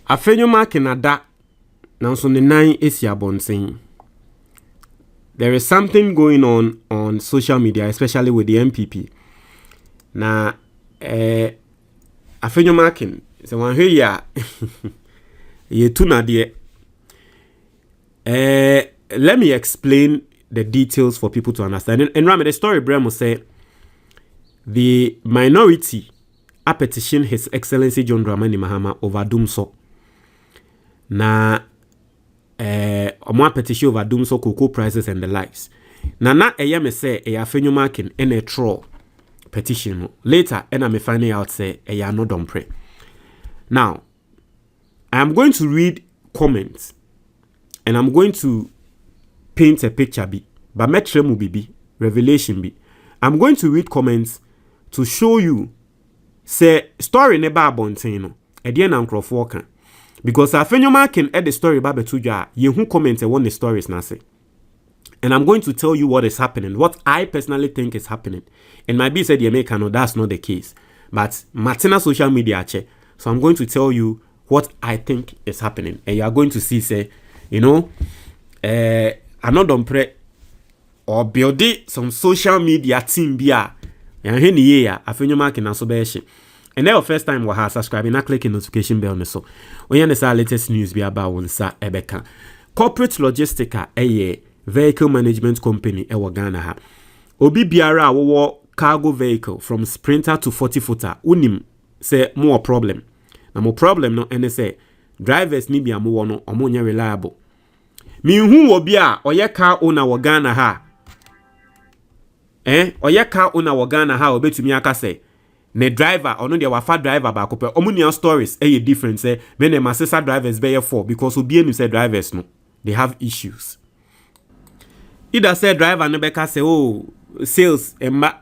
Afenyo Markin ada now so the 9 is saying there is something going on social media, especially with the MPP. Now, Afenyo Markin, so one here, ye tuna dear. Let me explain the details for people to understand. And remember, the story Bremo say the minority a petition His Excellency John Dramani Mahama over Dumso. Na omo petition over Dumso cocoa prices and the likes. Na me say Afenyo Markin in a troll petition. Later, me finding out say Annoh Dompreh. Now, I am going to read comments and I'm going to paint a picture but metremu be revelation be. I'm going to read comments to show you say story neba abontino e dey na nkrofo kan because Afenyo Markin the story ba betuja ye hu comment e won the stories na say. And I'm going to tell you what is happening, what I personally think is happening. And might be said, no, that's not the case. But Martina social media check. So I'm going to tell you what I think is happening. And you are going to see, say, Annoh Dompreh or build some social media team bia. And here, Afenyo Markin and so be. And then first time we have subscribing, and click the notification bell. So when you the latest news be about one sa ebeka. Corporate Logistica vehicle management company ewa Ghana ha. Obi biara wo cargo vehicle from sprinter to 40-footer unim say more problem. Na more problem no ene say drivers ni bia mo no omo nya reliable. Mi hu obi a oye car owner wo Ghana ha. Oye car owner wo Ghana ha obetumi aka say ne driver ono de wafa driver ba kope omo nia stories different say me ne masesa drivers be 4 because obi enu say drivers no they have issues. Either say driver no beka say oh sales emma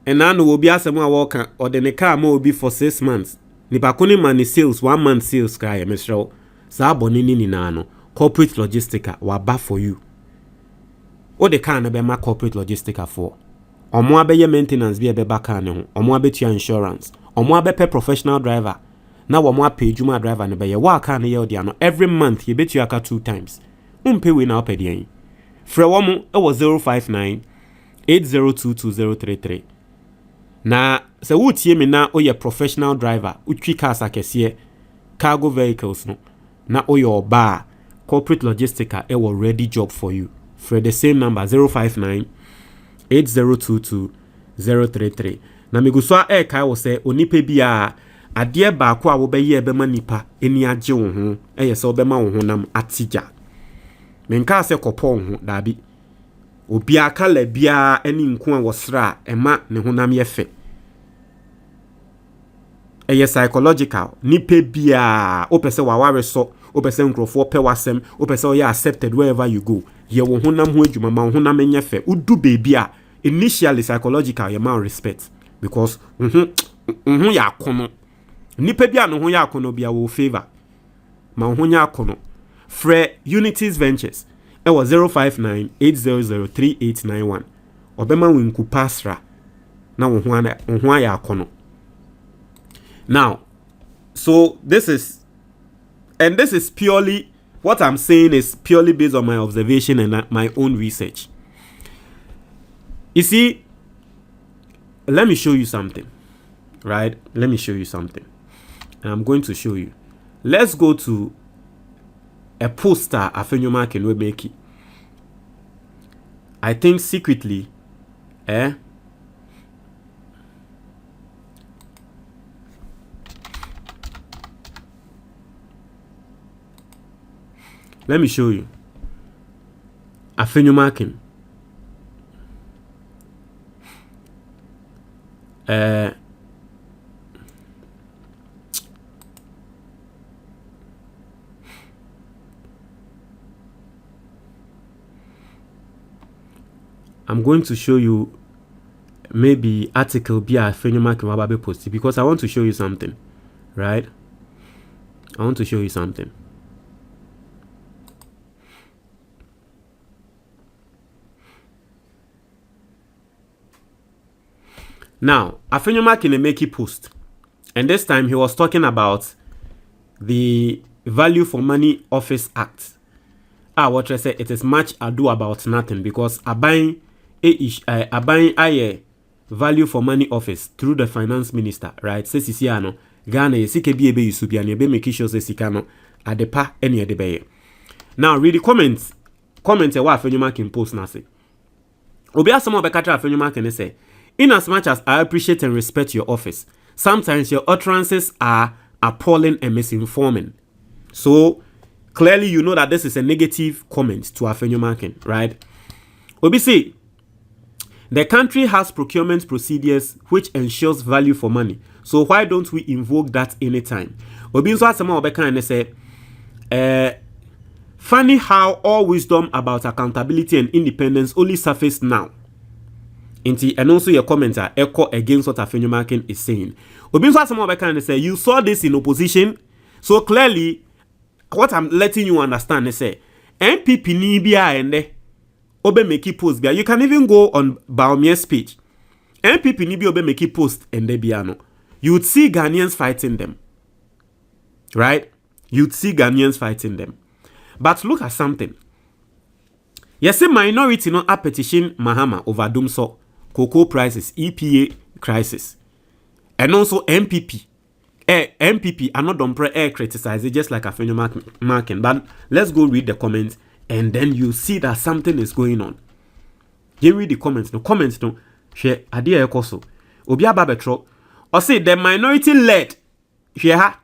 and now will be asem a worker or the car mo be for 6 months. Nipa kuni man sales 1 month sales cry mesro sa bonini ni na no corporate logistica wa ba for you. O the car na be ma corporate logistica for. Omo abeye maintenance be ba car ne ho. Omo abetua insurance. Omo abepe professional driver. Na wo mo apay juma driver ne be ye wa car ne ye odi ano every month ye betua aka 2 times. Umpe we na opedi yen. Frewomo was 059 802233. Na se wutie me na oye professional driver utwi cars akese cargo vehicles no na oye oba corporate logistica was ready job for you for the same number 059 802233. Na miguso kai wo se onipa bia ade ba ko a wo be ye be manipa eni age wo ho se obema wo ho nam atija. Menka se kopon ho dabi obi akala bia ani nko a wosra ema ne honam yefe psychological nipe bia opese waware so opese nkrofo pe wasem opese oya accepted wherever you go ye wo honam ho adwuma ma honam enyefe udu baby a initially psychological ye man respect because ya kono nipe bia no ho ya kono bia wo favor ma ho nya kono. Fre Unities Ventures was 059 8003891. Obema winku pasra na wo ya kono. Now, so this is purely what I'm saying is purely based on my observation and my own research. You see, let me show you something, right? Let me show you something, and I'm going to show you. Let's go to a poster Afenyo Markin will make it. I think secretly, let me show you. Afenyo Markin. I'm going to show you maybe article be Afenyo Markin wababe post because I want to show you something, right? I want to show you something. Now, Afenyo Markin make a post, and this time he was talking about the Value for Money Office Act. What I say, it is much ado about nothing because aban aye Value for Money Office through the finance minister, right? Say sisi ano Ghana yesike bi ebe yusubi ani ebe make sure say sika no adepa ene adebeye. Now read the comments e wa Afenyo Markin post na say. Obi asemo obekatra Afenyo Markin say, in as much as I appreciate and respect your office, sometimes your utterances are appalling and misinforming. So clearly you know that this is a negative comment to Afenyo Markin, right? Obi say, the country has procurement procedures which ensures value for money. So why don't we invoke that anytime? Obi nso asema obeka and say, funny how all wisdom about accountability and independence only surfaced now. And also your commenter echo against what Afenyo Markin is saying. Obi nso asema obeka and say, you saw this in opposition. So clearly, what I'm letting you understand is say, MPP ni bia ende obe make post bia. You can even go on Baumia's page. MPP ni bia obe make post ende bia no. You would see Ghanaians fighting them. Right? You'd see Ghanaians fighting them. But look at something. Yes, a minority no a petition Mahama over Dumso, cocoa prices, EPA crisis. And also MPP. MPP Annoh Dompreh criticize it just like Afenyo Markin. But let's go read the comments and then you see that something is going on. You read the comments. No comments no. Share idea ekoso. Obi ababetro. Or say the minority led. Share.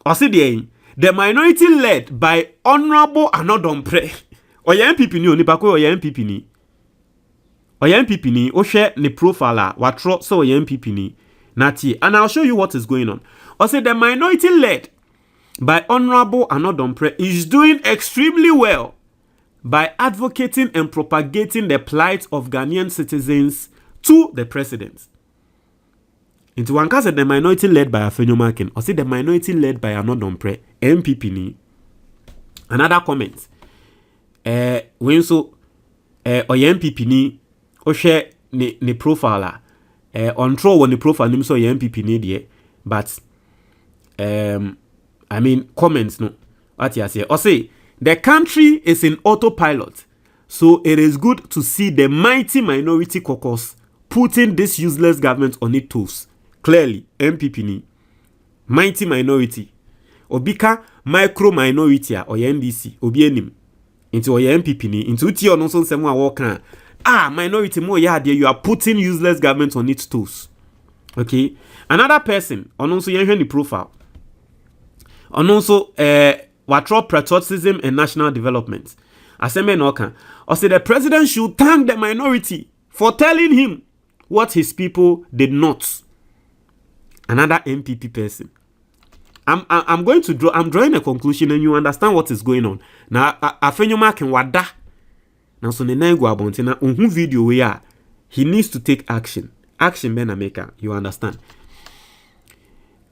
Or say the minority led by Honorable Annoh Dompreh. Or ya MPP ni oni bako or ya MPP ni. Or ya MPP ni. O share ni profile watro so ya MPP ni. Nati, and I'll show you what is going on. I say the minority led by Honorable Annoh Dompreh is doing extremely well by advocating and propagating the plight of Ghanaian citizens to the president. Into one case, the minority led by Afenyo Markin. I say the minority led by Annoh Dompreh, MPP ni. Another comment. When so, MPP ni, o share ni profile on throw when the profile name so MPP need but I mean comments no what you say or say the country is in autopilot, so it is good to see the mighty minority caucus putting this useless government on its toes. Clearly MPP ni mighty minority obika micro minority or NDC obi enim into or MPP ni into ti ono so nsem a wo kan minority more yeah there you are putting useless government on its toes. Okay, another person on also the profile on also watro patriotism and national development. Aseme no kan or say the president should thank the minority for telling him what his people did not. Another MPP person. I'm drawing a conclusion and you understand what is going on. Now Afenyo Markin wada. Now so the nine go about na unhu video where he needs to take action. Action ben maker, you understand?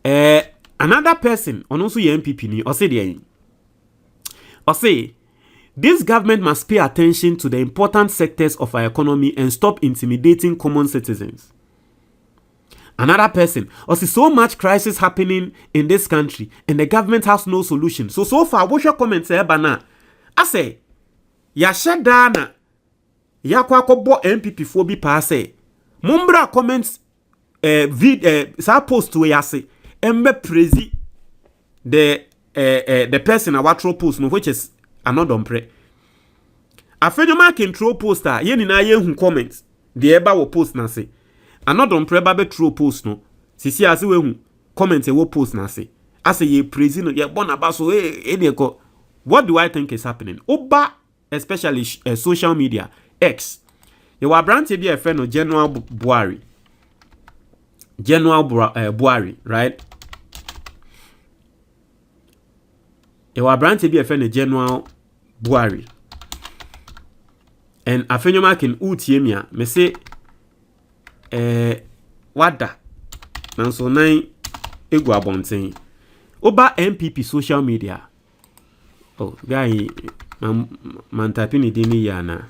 Another person on also your MPP ni or say this government must pay attention to the important sectors of our economy and stop intimidating common citizens. Another person or see so much crisis happening in this country and the government has no solution. So far what's your comment say bana? I say ya shedana ya kwa kobo MPP for bi pa say mumbra comments sa post we yase embe prezi the person a watro post no which is Annoh Dompreh. Afenyo Markin throw poster ye ni na ye hu comments the eba wo post na say Annoh Dompreh ba be throw post no sisi ase we hu comment e wo post na say ase ye prezi no ye bona ba so what do I think is happening oba especially social media X. You were branch be a friend of General Buhari. Buhari, right? You were branch be a friend of General Buhari. And Afenyo Markin utiemia me say wada. Nanso nine egu abonten. Oba MPP social media. Oh, guy man typing it in yana.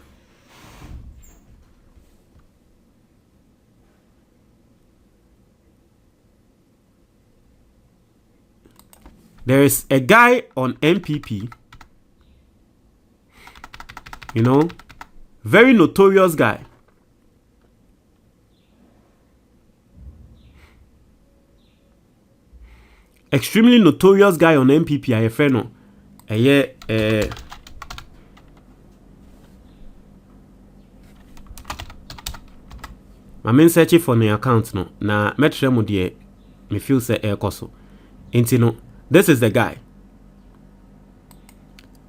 There is a guy on MPP, you know, very notorious guy. Extremely notorious guy on MPP, I friend no. My main searching for the account no. Na metre mo de me feel say koso. Enti no, this is the guy.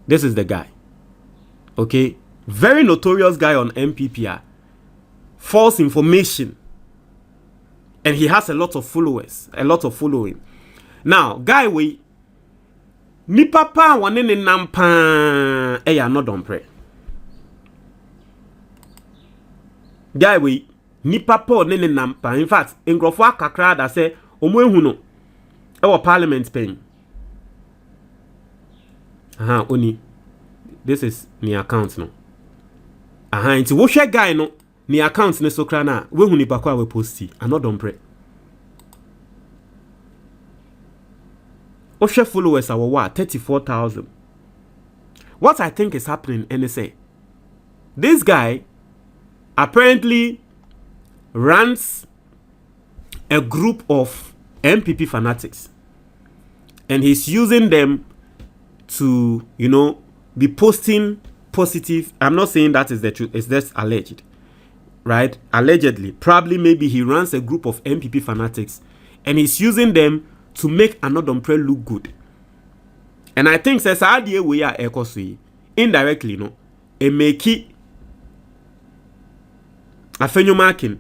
This is the guy. Okay? Very notorious guy on MPP. False information. And he has a lot of followers, a lot of following. Now, guy we ni papa wane ne nampa Annoh Dompreh. Guy we ni papa one ne nampa. In fact, nkrofo akakra da say omo ehu no e wo parliament pen. Oni. This is my account no. Nti wo hwe guy no ni account ne so kra na we hu ni pakwa we posti Annoh Dompreh. Osha followers are what 34,000. What I think is happening, and they say this guy apparently runs a group of MPP fanatics, and he's using them to, you know, be posting positive. I'm not saying that is the truth, it's just alleged, right? Allegedly, probably maybe he runs a group of MPP fanatics and he's using them to make Annoh Dompreh look good. And I think says idea we are indirectly, no, it make it Afenyo Markin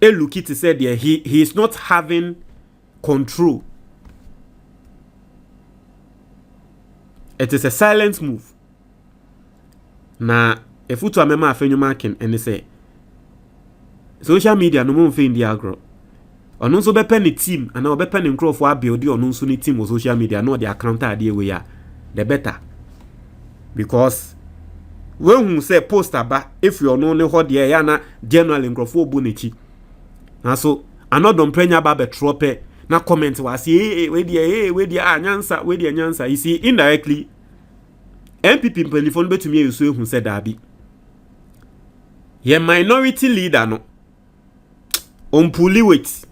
a look it said there he is not having control. It is a silent move. Na if you to remember Afenyo Markin and they say social media no more in the agro. Ono nso bepe ni team and bepe ni nkrofo abuild ono nso ni team on social media no the account idea we are the better. Because when you say post aba if you know ne ho de ya na general nkrofo obo nechi. Na so Annoh Dompreh nya ba betrope na comment was we dia anyansa we dia nyansa. You see indirectly MPP mpelifon betumi yusu ehun said dabi. Ye minority leader no on puli wait.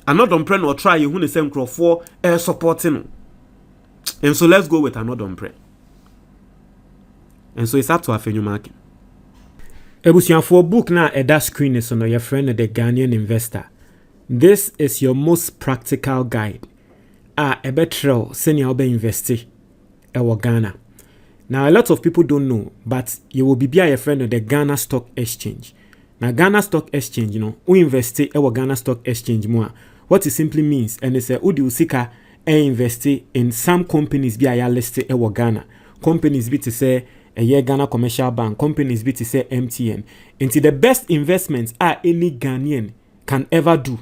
Annoh Dompreh no try you who the same crop for supporting. And so let's go with Annoh Dompreh. And so it's up to Afenyo Markin. Ebusian for book now at that screen is on your friend the Ghanaian investor. This is your most practical guide. A better senior be investi ewa Ghana. Now a lot of people don't know, but you will be a friend of the Ghana Stock Exchange. Now Ghana Stock Exchange, you know, we invest ewa Ghana Stock Exchange more. What it simply means, and it's a udi usika invest in some companies be a listed ewa Ghana. Companies be to say a year Ghana Commercial Bank, companies be to say MTN. Into the best investments are any Ghanaian can ever do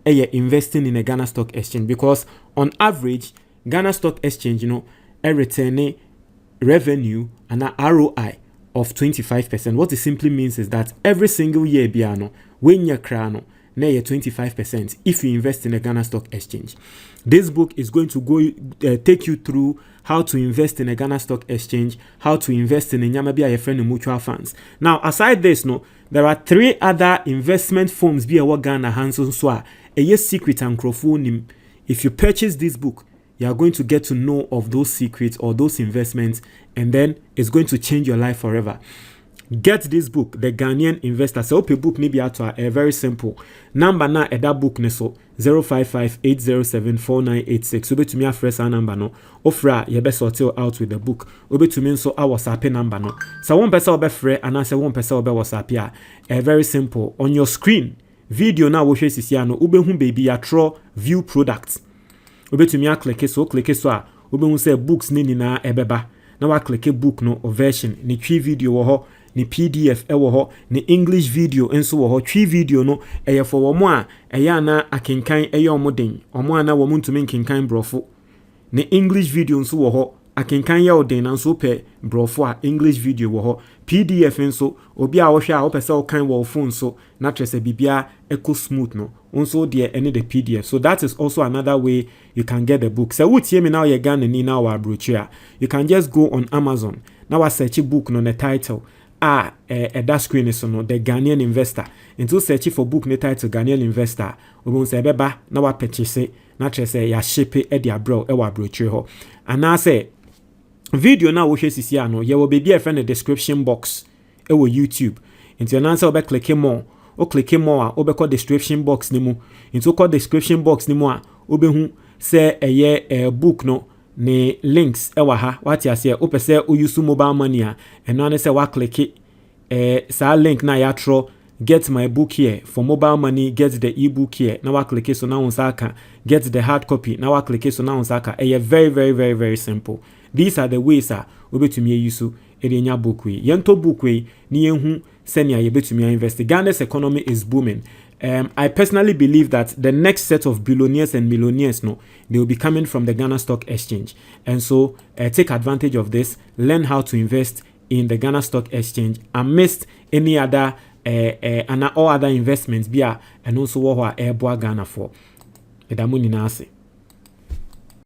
investing in a Ghana Stock Exchange, because on average Ghana Stock Exchange, you know, a return revenue and a ROI of 25%. What it simply means is that every single year biano when you crano na 25% if you invest in a Ghana Stock Exchange. This book is going to go take you through how to invest in a Ghana Stock Exchange, how to invest in a Nyamabia your friend mutual funds. Now, aside this, no, there are 3 other investment firms be a Ghana Hanson Swa, a yes secret and crowdfunding. If you purchase this book, you are going to get to know of those secrets or those investments, and then it's going to change your life forever. Get this book, The Ghanaian Investor. So open book maybe at a very simple number na at that book neso 055-807-4986. Obe to me a fresh number no. Ofra ye best sort out with the book. Obe to me so our WhatsApp number no. So one person obe free and answer one person obe WhatsApp ya. Very simple. On your screen, video now wo hwe sisia no. Obe hu baby ya draw view products. Obe to me a click so a obe hu say books ni na ebeba. Na wa click book no or version ni twi video wo ho. Ni PDF ewo ho, ni English video enso wo ho. Twi video no eye for wo mo a eye na akenkan eye omoden. Omo ana wo ntumi nkenkan brofo. Ni English video enso wo ho, akenkan ye oden na nso pe brofo a English video wo ho. PDF enso obi a wo hwe a wo pese wo kan wo phone so na trese bibia eco smooth no. also there any the PDF. So that is also another way you can get the book. So what me now you Ghana ni now our brochure. You can just go on Amazon. Now I search a book on the title. That screen is on the Ghanaian Investor. Into search for book ne title Ghanaian Investor. We won't say beba now I purchase it. Not just say ya ship it at your bro ewa brochure ho. And I say video now we see ano. You will be a friend the description box. Ewo YouTube. Into your answer, click more. O click more. O be call description box ni mu. Into call description box ni mu a. O be hu say a book no ne links ewa ha. What ya say? O pe say o use mobile money a. And now say wa click it. Sa link na ya throw. Get my book here for mobile money. Get the ebook here. Now I click it so now on saka. Get the hard copy. Now I click it so now on saka. Very very very very simple. These are the ways we to me use enya book we. Yento book we ni yenhu senya ye to me invest. Ghana's economy is booming. I personally believe that the next set of billionaires and millionaires, no, they will be coming from the Ghana Stock Exchange. And so take advantage of this. Learn how to invest in the Ghana Stock Exchange amidst any other and all other investments. And also what Ghana for. Edamuni nase.